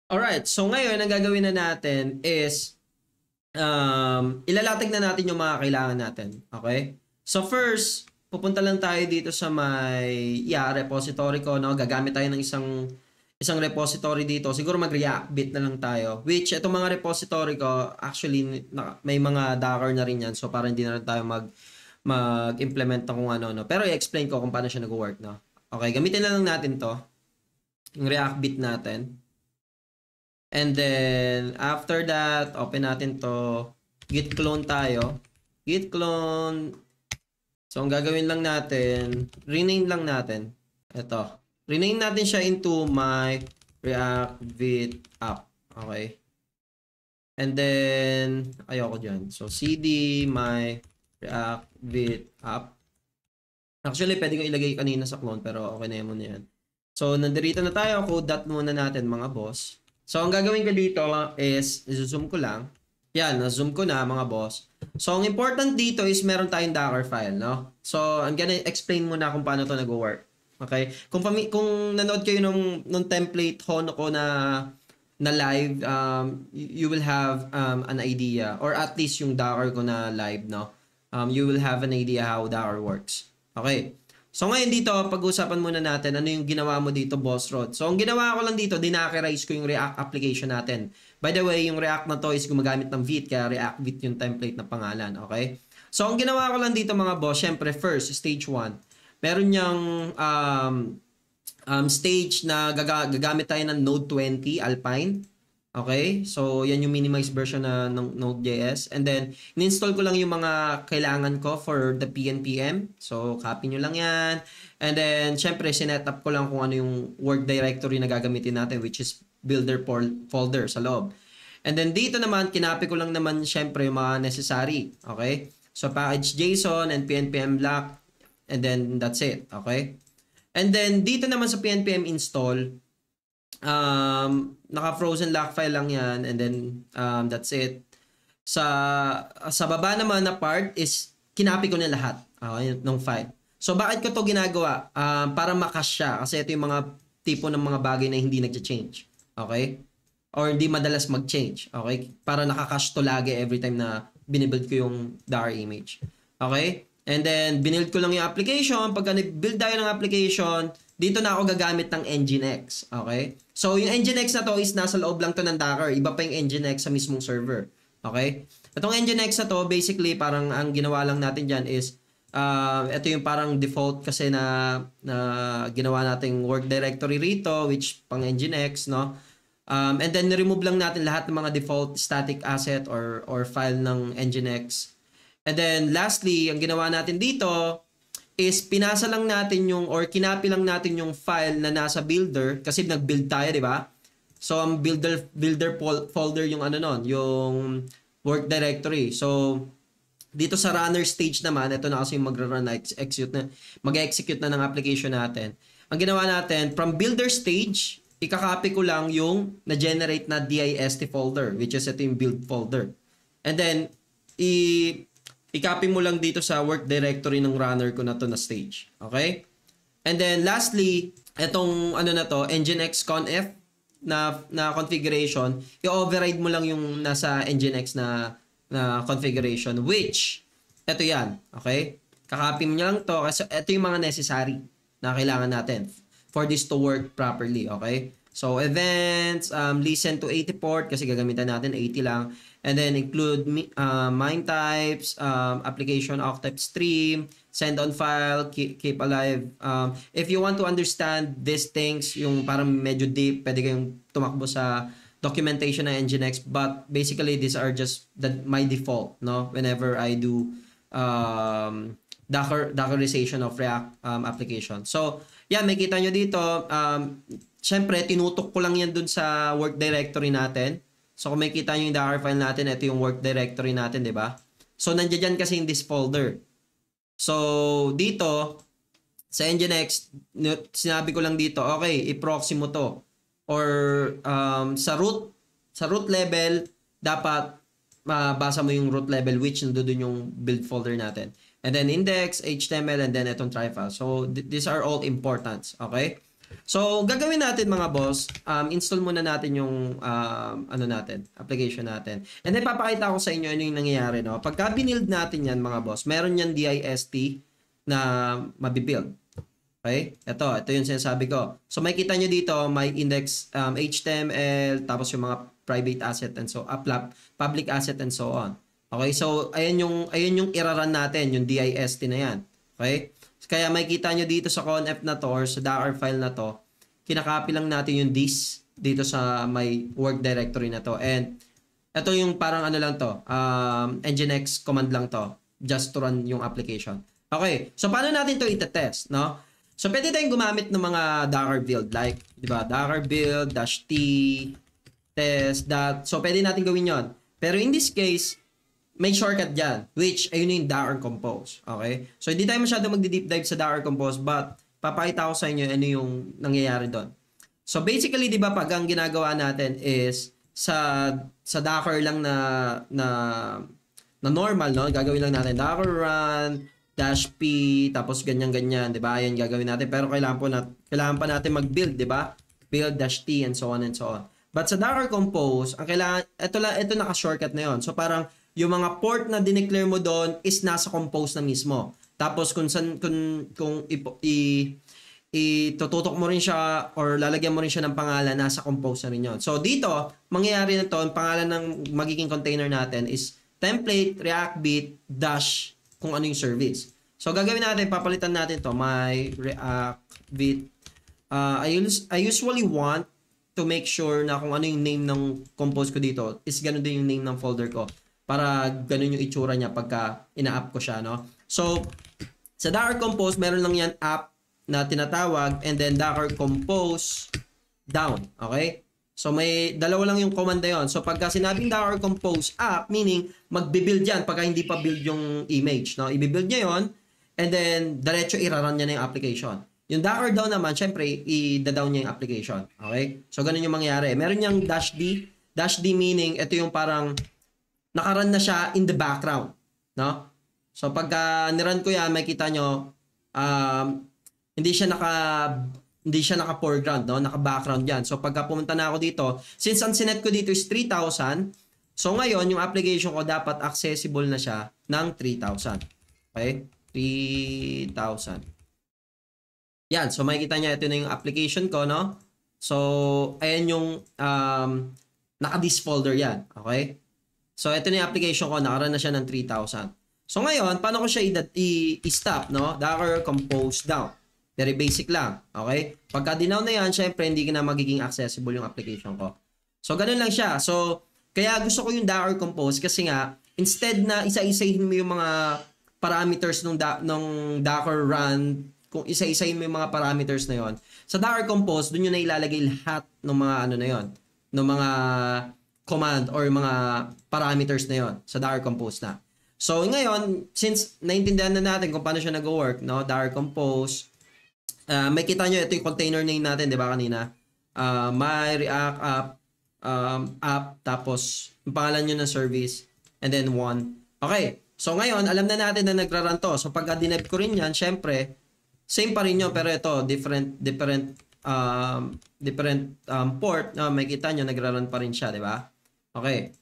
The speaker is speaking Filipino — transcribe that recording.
Alright, so ngayon ang gagawin na natin is ilalatig na natin yung mga kailangan natin. Okay? So first, pupunta lang tayo dito sa may repository ko. No? Gagamit tayo ng isang repository dito. Siguro mag-React Bit na lang tayo. Which, itong mga repository ko, actually, may mga Docker na rin yan. So, para hindi na rin tayo mag-implement ng kung ano. No? Pero i-explain ko kung paano siya nag-work. No? Okay, gamitin na lang natin to. Yung React Bit natin. And then, after that, open natin to. Git clone tayo. Git clone. So, ang gagawin lang natin, rename lang natin. Ito. Rename natin siya into my React Bit app. Okay. And then, ayoko dyan. So, cd my React Bit app. Actually, pwede ko ilagay kanina sa clone, pero okay na yun muna yan. So, nandirito na tayo. Code dot muna natin, mga boss. So, ang gagawin ko dito is, zoom ko lang. Yan, na-zoom ko na, mga boss. So, ang important dito is meron tayong Docker file, no? So, I'm gonna explain muna kung paano to nag-work. Okay? Kung nanood kayo nung template Hono ko na live, you will have an idea, or at least yung Docker ko na live, no? You will have an idea how Docker works. Okay? So ngayon dito, pag-usapan muna natin ano yung ginawa mo dito, Boss Rod. So ang ginawa ko lang dito, dinakerize ko yung React application natin. By the way, yung React na to is gumagamit ng Vite, kaya React Vite yung template na pangalan, okay? So ang ginawa ko lang dito, mga boss, syempre first, stage 1. Meron niyang stage na gagamit tayo ng Node 20 Alpine. Okay? So, yan yung minimized version ng Node.js. And then, in-install ko lang yung mga kailangan ko for the PNPM. So, copy nyo lang yan. And then, syempre, sinet-up ko lang kung ano yung work directory na gagamitin natin, which is builder folder sa loob. And then, dito naman, kinapi ko lang naman, syempre, yung mga necessary. Okay? So, package JSON and PNPM block. And then, that's it. Okay? And then, dito naman sa PNPM install, naka-frozen lock file lang yan, and then that's it. Sa baba naman na part is kinapi ko na lahat ng file. So bakit ko to ginagawa? Para makash siya, kasi ito yung mga tipo ng mga bagay na hindi nagcha-change. Okay? Or hindi madalas mag-change. Okay? Para nakakash to lagi every time na binibuild ko yung Docker image. Okay? And then binild ko lang yung application. Pagka nag-build tayo ng application, dito na ako gagamit ng Nginx. Okay? So, yung Nginx na to is nasa loob lang to ng Docker. Iba pa yung Nginx sa mismong server. Okay? Itong Nginx na to, basically, parang ang ginawa lang natin dyan is, ito yung parang default kasi na ginawa nating work directory rito, which pang Nginx, no? And then, remove lang natin lahat ng mga default static asset or file ng Nginx. And then, lastly, ang ginawa natin dito, is pinasa lang natin yung or kinapi lang natin yung file na nasa builder kasi nag-build tayo, di ba? So ang builder folder yung ano nun, yung work directory. So dito sa runner stage naman, ito na kasi yung mag-run mag-execute na ng application natin. Ang ginawa natin, from builder stage, ikakopy ko lang yung na-generate na dist folder, which is ito yung build folder. And then i-copy mo lang dito sa work directory ng runner ko na to na stage. Okay? And then lastly, itong ano na to, nginx conf na configuration, i-override mo lang yung nasa nginx na configuration, which ito yan. Okay? Kakopy mo lang to kasi ito yung mga necessary na kailangan natin for this to work properly. Okay? So events, listen to 80 port kasi gagamitan natin 80 lang. And then include MIME types, application octet stream, send on file, keep alive. If you want to understand these things, yung parang medyo deep, pwede kayong tumakbo sa documentation ng Nginx. But basically, these are just my default, no? Whenever I do Dockerization of React application. So, yan, may kita nyo dito. Siyempre, tinutok ko lang yan dun sa work directory natin. So, kung makikita nyo yung Docker file natin, ito yung work directory natin, di ba? So, nandiyan kasi yung this folder. So, dito, sa Nginx, sinabi ko lang dito, okay, i-proxy mo to. Or, sa root level, dapat basa mo yung root level, which nandoon yung build folder natin. And then, index, HTML, and then itong try file. So, these are all important, okay? So, gagawin natin mga boss, install muna natin yung application natin. And then, papakita ko sa inyo ano yung nangyayari, no? Pagka binild natin yan, mga boss, meron yan DIST na mabibuild. Okay? Ito yung sinasabi ko. So, makikita nyo dito, may index HTML, tapos yung mga private asset and so, public asset and so on. Okay? So, ayan yung iraran natin, yung DIST na yan. Okay? Kaya makikita nyo dito sa conf na to or sa Docker file na to, kinakopy lang natin yung this dito sa my work directory na to. And ito yung parang ano lang to, nginx command lang to, just to run yung application. Okay, so paano natin to itetest, no? So pwede tayong gumamit ng mga Docker build, like, di ba, Docker build -t test that. So pwede natin gawin yon. Pero in this case, may shortcut dyan, which ayun yung Docker Compose. Okay? So, hindi tayo masyado magdi-deep dive sa Docker Compose, but papakita ko sa inyo ano yung nangyayari doon. So, basically, di ba, pag ang ginagawa natin is sa Docker lang na normal, no? Gagawin lang natin Docker run, -p, tapos ganyan-ganyan, di ba? Ayan gagawin natin. Pero kailangan pa natin mag-build, di ba? Build -t and so on and so on. But sa Docker Compose, ang kailangan, ito naka-shortcut na yon. So, parang yung mga port na dineclare mo doon is nasa compose na mismo. Tapos kung itututok mo rin siya or lalagyan mo rin siya ng pangalan, nasa compose na rin yun. So dito, mangyayari na to, ang pangalan ng magiging container natin is template react-bit dash kung ano yung service. So gagawin natin, papalitan natin to, my react-bit. I usually want to make sure na kung ano yung name ng compose ko dito is ganun din yung name ng folder ko. Para ganun yung itsura niya pagka ina-app ko siya, no? So, sa Docker Compose, meron lang yan app na tinatawag and then Docker Compose down, okay? So, may dalawa lang yung command na yun. So, pagka sinabing Docker Compose app, meaning magbibuild yan pagka hindi pa build yung image, no? Ibibuild niya yon and then diretso iraran niya na yung application. Yung Docker down naman, syempre, i-down niya yung application, okay? So, ganun yung mangyayari. Meron niyang -d. -d meaning, ito yung parang naka-run na siya in the background, no? So pagka ni-run ko yan, makita nyo, hindi siya naka-foreground, no? Naka-background yan. So pagka pumunta na ako dito, since ang sinet ko dito is 3,000, so ngayon, yung application ko dapat accessible na siya ng 3,000. Okay? 3,000. Yan. So makikita nyo, ito na yung application ko, no? So, ayan yung naka-this folder yan. Okay? So, ito na yung application ko. Nakaran na siya ng 3,000. So, ngayon, paano ko siya i-stop, no? Docker Compose down. Very basic lang. Okay? Pagka dinown na yan, syempre, hindi na magiging accessible yung application ko. So, ganun lang siya. So, kaya gusto ko yung Docker Compose kasi nga, instead na isa-isahin mo yung mga parameters ng Docker run, kung isa-isahin mo yung mga parameters na yon, sa Docker Compose, dun yun na ilalagay lahat ng mga ano na yon, ng mga command or mga parameters na yon sa Docker Compose na. So ngayon, since naintindihan na natin kung paano siya nag-work, no, Docker Compose, may kita nyo, ito yung container name natin, di ba kanina? My React app, tapos yung pangalan nyo ng service, and then one. Okay, so ngayon, alam na natin na nagra-run to. So pagka dinev ko rin yan, syempre, same pa rin yun, pero ito, different port, may kita nyo, nagra-run pa rin siya, di ba? Okay.